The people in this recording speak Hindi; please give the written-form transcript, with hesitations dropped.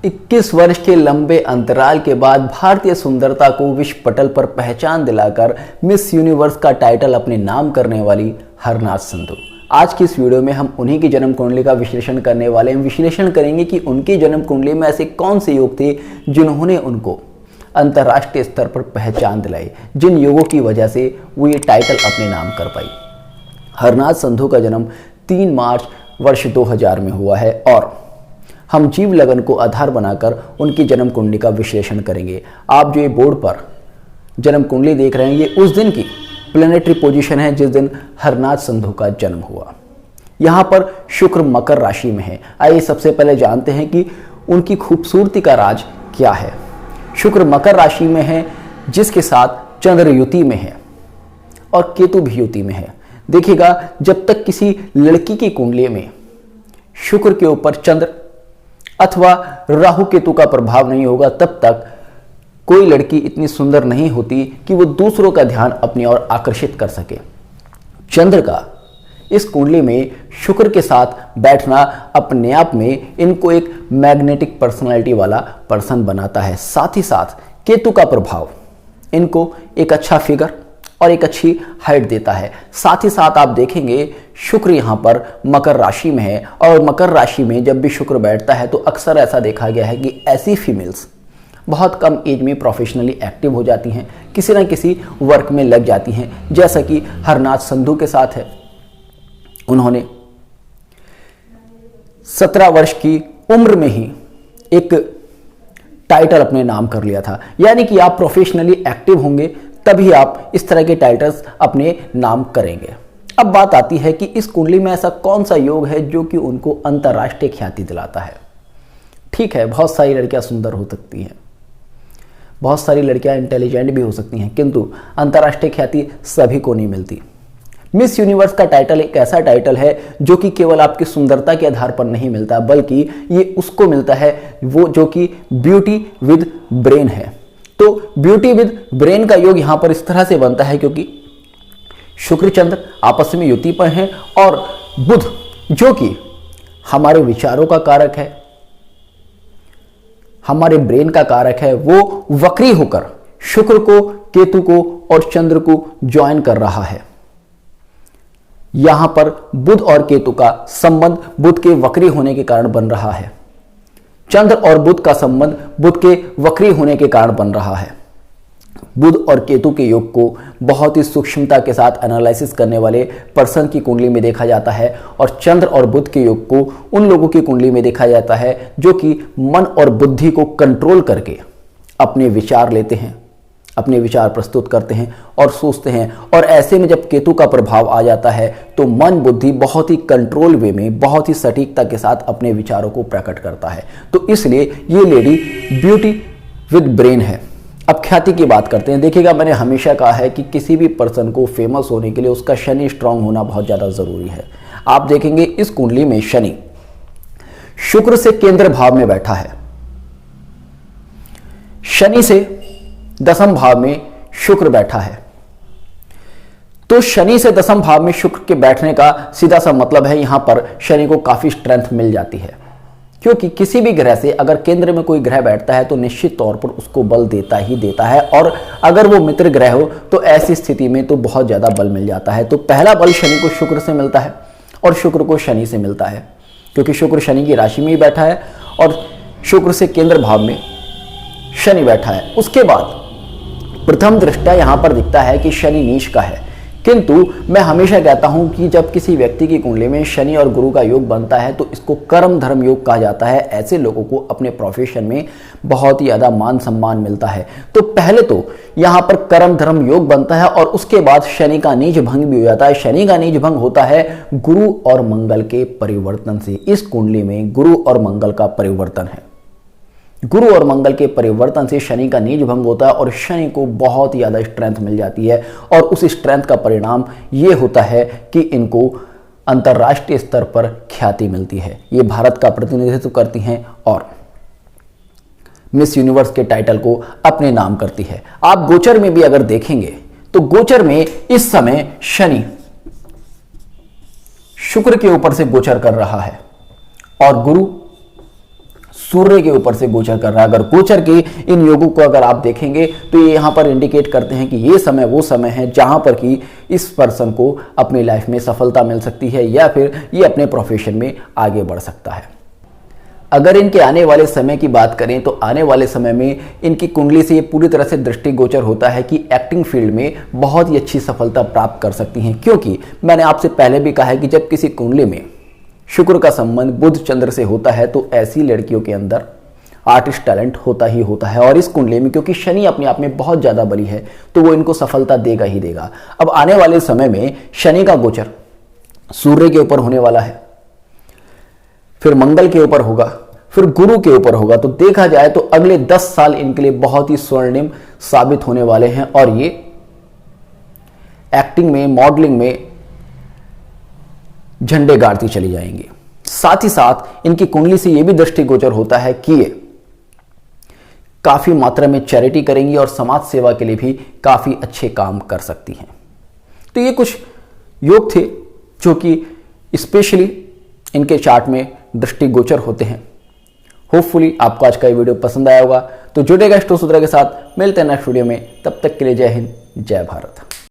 21 वर्ष के लंबे अंतराल के बाद भारतीय सुंदरता को विश्व पटल पर पहचान दिलाकर मिस यूनिवर्स का टाइटल अपने नाम करने वाली हरनाज संधू। आज की इस वीडियो में हम उन्हीं की जन्म कुंडली का विश्लेषण करने वाले हैं। विश्लेषण करेंगे कि उनकी जन्म कुंडली में ऐसे कौन से योग थे जिन्होंने उनको अंतर्राष्ट्रीय स्तर पर पहचान दिलाई, जिन योगों की वजह से वो ये टाइटल अपने नाम कर पाई। हरनाज संधू का जन्म 3 मार्च वर्ष 2000 में हुआ है और हम जीव लगन को आधार बनाकर उनकी जन्म कुंडली का विश्लेषण करेंगे। आप जो ये बोर्ड पर जन्म कुंडली देख रहे हैं, ये उस दिन की प्लैनेटरी पोजीशन है जिस दिन हरनाज संधू का जन्म हुआ। यहाँ पर शुक्र मकर राशि में है। आइए सबसे पहले जानते हैं कि उनकी खूबसूरती का राज क्या है। शुक्र मकर राशि में है, जिसके साथ चंद्र युति में है और केतु भी युति में है। देखिएगा, जब तक किसी लड़की की कुंडली में शुक्र के ऊपर चंद्र अथवा राहु केतु का प्रभाव नहीं होगा, तब तक कोई लड़की इतनी सुंदर नहीं होती कि वो दूसरों का ध्यान अपनी ओर आकर्षित कर सके। चंद्र का इस कुंडली में शुक्र के साथ बैठना अपने आप में इनको एक मैग्नेटिक पर्सनालिटी वाला पर्सन बनाता है। साथ ही साथ केतु का प्रभाव इनको एक अच्छा फिगर और एक अच्छी हाइट देता है। साथ ही साथ आप देखेंगे शुक्र यहाँ पर मकर राशि में है और मकर राशि में जब भी शुक्र बैठता है तो अक्सर ऐसा देखा गया है कि ऐसी फीमेल्स बहुत कम एज में प्रोफेशनली एक्टिव हो जाती हैं, किसी न किसी वर्क में लग जाती हैं, जैसा कि हरनाज संधू के साथ है। उन्होंने 17 वर्ष की उम्र में ही एक टाइटल अपने नाम कर लिया था। यानी कि आप प्रोफेशनली एक्टिव होंगे तभी आप इस तरह के टाइटल्स अपने नाम करेंगे। अब बात आती है कि इस कुंडली में ऐसा कौन सा योग है जो कि उनको अंतर्राष्ट्रीय ख्याति दिलाता है। ठीक है, बहुत सारी लड़कियां सुंदर हो सकती हैं, बहुत सारी लड़कियां इंटेलिजेंट भी हो सकती हैं, किंतु अंतर्राष्ट्रीय ख्याति सभी को नहीं मिलती। मिस यूनिवर्स का टाइटल एक ऐसा टाइटल है जो कि केवल आपकी सुंदरता के आधार पर नहीं मिलता, बल्कि ये उसको मिलता है वो जो कि ब्यूटी विद ब्रेन है। तो ब्यूटी विद ब्रेन का योग यहां पर इस तरह से बनता है क्योंकि शुक्र चंद्र आपस में युति पर हैं और बुध जो कि हमारे विचारों का कारक है, हमारे ब्रेन का कारक है, वो वक्री होकर शुक्र को, केतु को और चंद्र को ज्वाइन कर रहा है। यहां पर बुध और केतु का संबंध बुध के वक्री होने के कारण बन रहा है। चंद्र और बुध का संबंध बुध के वक्री होने के कारण बन रहा है। बुध और केतु के योग को बहुत ही सूक्ष्मता के साथ एनालिसिस करने वाले पर्सन की कुंडली में देखा जाता है और चंद्र और बुध के योग को उन लोगों की कुंडली में देखा जाता है जो कि मन और बुद्धि को कंट्रोल करके अपने विचार लेते हैं, अपने विचार प्रस्तुत करते हैं और सोचते हैं। और ऐसे में जब केतु का प्रभाव आ जाता है तो मन बुद्धि बहुत ही कंट्रोल वे में, बहुत ही सटीकता के साथ अपने विचारों को प्रकट करता है। तो इसलिए ये लेडी ब्यूटी विद ब्रेन है। अब ख्याति की बात करते हैं। देखिएगा, मैंने हमेशा कहा है कि किसी भी पर्सन को फेमस होने के लिए उसका शनि स्ट्रांग होना बहुत ज्यादा जरूरी है। आप देखेंगे इस कुंडली में शनि शुक्र से केंद्र भाव में बैठा है। शनि से दसम भाव में शुक्र बैठा है। तो शनि से दसम भाव में शुक्र के बैठने का सीधा सा मतलब है यहां पर शनि को काफी स्ट्रेंथ मिल जाती है, क्योंकि किसी भी ग्रह से अगर केंद्र में कोई ग्रह बैठता है तो निश्चित तौर पर उसको बल देता ही देता है। और अगर वो मित्र ग्रह हो तो ऐसी स्थिति में तो बहुत ज्यादा बल मिल जाता है। तो पहला बल शनि को शुक्र से मिलता है और शुक्र को शनि से मिलता है, क्योंकि शुक्र शनि की राशि में ही बैठा है और शुक्र से केंद्र भाव में शनि बैठा है। उसके बाद प्रथम दृष्टया यहां पर दिखता है कि शनि नीच का है, किंतु मैं हमेशा कहता हूं कि जब किसी व्यक्ति की कुंडली में शनि और गुरु का योग बनता है तो इसको कर्म धर्म योग कहा जाता है। ऐसे लोगों को अपने प्रोफेशन में बहुत ही ज्यादा मान सम्मान मिलता है। तो पहले तो यहां पर कर्म धर्म योग बनता है और उसके बाद शनि का नीच भंग भी हो जाता है। शनि का नीच भंग होता है गुरु और मंगल के परिवर्तन से। इस कुंडली में गुरु और मंगल का परिवर्तन है। गुरु और मंगल के परिवर्तन से शनि का नीच भंग होता है और शनि को बहुत ही ज्यादा स्ट्रेंथ मिल जाती है और उस स्ट्रेंथ का परिणाम यह होता है कि इनको अंतर्राष्ट्रीय स्तर पर ख्याति मिलती है। ये भारत का प्रतिनिधित्व करती हैं और मिस यूनिवर्स के टाइटल को अपने नाम करती है। आप गोचर में भी अगर देखेंगे तो गोचर में इस समय शनि शुक्र के ऊपर से गोचर कर रहा है और गुरु सूर्य के ऊपर से गोचर कर रहा है। अगर गोचर के इन योगों को अगर आप देखेंगे तो ये यहाँ पर इंडिकेट करते हैं कि ये समय वो समय है जहां पर कि इस पर्सन को अपनी लाइफ में सफलता मिल सकती है या फिर ये अपने प्रोफेशन में आगे बढ़ सकता है। अगर इनके आने वाले समय की बात करें तो आने वाले समय में इनकी कुंडली से ये पूरी तरह से दृष्टिगोचर होता है कि एक्टिंग फील्ड में बहुत ही अच्छी सफलता प्राप्त कर सकती हैं, क्योंकि मैंने आपसे पहले भी कहा है कि जब किसी कुंडली में शुक्र का संबंध बुध चंद्र से होता है तो ऐसी लड़कियों के अंदर आर्टिस्ट टैलेंट होता ही होता है। और इस कुंडली में क्योंकि शनि अपने आप में बहुत ज्यादा बड़ी है तो वो इनको सफलता देगा ही देगा। अब आने वाले समय में शनि का गोचर सूर्य के ऊपर होने वाला है, फिर मंगल के ऊपर होगा, फिर गुरु के ऊपर होगा। तो देखा जाए तो अगले 10 साल इनके लिए बहुत ही स्वर्णिम साबित होने वाले हैं और ये एक्टिंग में, मॉडलिंग में झंडे गाड़ती चली जाएंगी। साथ ही साथ इनकी कुंडली से यह भी दृष्टिगोचर होता है कि ये काफी मात्रा में चैरिटी करेंगी और समाज सेवा के लिए भी काफी अच्छे काम कर सकती हैं। तो ये कुछ योग थे जो कि स्पेशली इनके चार्ट में दृष्टिगोचर होते हैं। होपफुली आपको आज का ये वीडियो पसंद आया होगा। तो जुड़ेगा एस्ट्रो सूत्रा के साथ, मिलते हैं नेक्स्ट वीडियो में। तब तक के लिए जय हिंद, जय भारत।